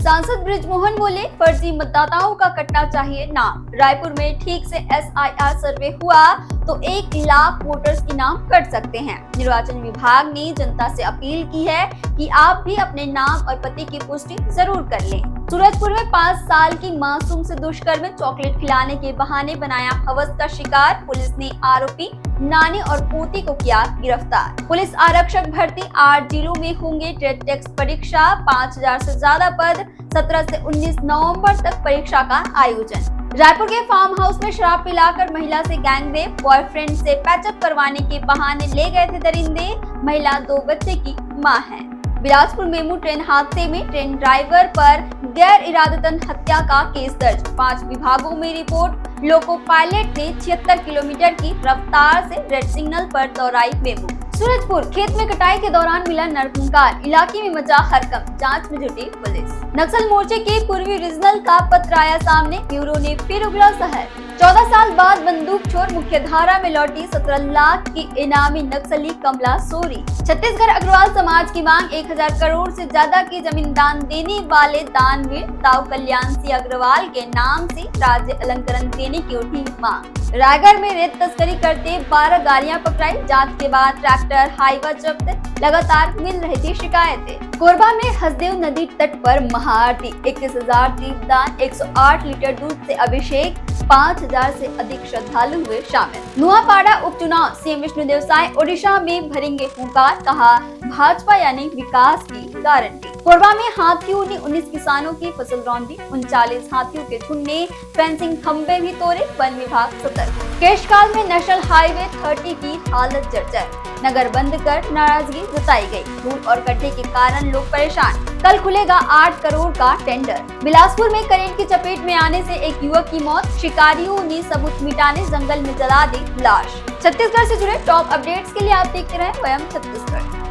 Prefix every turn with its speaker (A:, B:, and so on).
A: सांसद बृजमोहन बोले, फर्जी मतदाताओं का कटना चाहिए नाम। रायपुर में ठीक से SIR सर्वे हुआ तो 1 लाख वोटर्स के नाम कट सकते हैं। निर्वाचन विभाग ने जनता से अपील की है कि आप भी अपने नाम और पते की पुष्टि जरूर कर लें। सूरजपुर में 5 साल की मासूम से दुष्कर्म, चॉकलेट खिलाने के बहाने बनाया हवस का शिकार। पुलिस ने आरोपी नानी और पोती को किया गिरफ्तार। पुलिस आरक्षक भर्ती, 8 जिलों में होंगे ट्रेड टेस्ट परीक्षा। 5000 से ज्यादा पद, 17 से 19 नवंबर तक परीक्षा का आयोजन। रायपुर के फार्म हाउस में शराब पिलाकर महिला से गैंगरेप, बॉयफ्रेंड से पैचअप करवाने के बहाने ले गए थे दरिंदे। महिला 2 बच्चे की मां है। बिलासपुर मेमू ट्रेन हादसे में ट्रेन ड्राइवर पर गैर इरादतन हत्या का केस दर्ज। 5 विभागों में रिपोर्ट। लोको पायलट ने 76 किलोमीटर की रफ्तार से रेड सिग्नल पर दौड़ाई मेमू। सूरजपुर खेत में कटाई के दौरान मिला नरकंकाल, इलाके में मचा हड़कंप, जांच में जुटी पुलिस। नक्सल मोर्चे के पूर्वी रीजनल का पत्र आया सामने, ब्यूरो ने फिर उगला शहर। 14 साल बाद बंदूक छोड़ मुख्यधारा में लौटी 17 लाख की इनामी नक्सली कमला सोरी। छत्तीसगढ़ अग्रवाल समाज की मांग, 1000 करोड़ से ज्यादा की जमीन दान देने वाले दानवीर दाऊ कल्याण सिंह अग्रवाल के नाम से राज्य अलंकरण देने की उठी मांग। रायगढ़ में रेत तस्करी करते 12 गाड़ियां पकड़ाई, जांच के बाद ट्रैक्टर हाईवा जब्त। लगातार मिल रही थी शिकायतें। कोरबा में हसदेव नदी तट पर महाआरती, 21,000 दीपदान, 108 लीटर दूध से अभिषेक, 5000 से अधिक श्रद्धालु हुए शामिल। नुआपाड़ा उपचुनाव, सीएम विष्णुदेव साय ओडिशा में भरेंगे हुंकार, कहा भाजपा यानी विकास की गारंटी। कोरबा में हाथियों ने 19 किसानों की फसल रौंदी, 39 हाथियों के झुंड ने फेंसिंग खंभे भी तोड़े, वन विभाग सतर्क। केशकाल में नेशनल हाईवे 30 की हालत जर्जर, नगर बंद कर नाराजगी जताई गई। धूल और गड्ढे के कारण लोग परेशान। कल खुलेगा 8 करोड़ का टेंडर। बिलासपुर में करंट की चपेट में आने से एक युवक की मौत, शिकारियों ने सबूत मिटाने जंगल में जला दी लाश। छत्तीसगढ़ से जुड़े टॉप अपडेट्स के लिए आप देखते रहें वयम छत्तीसगढ़।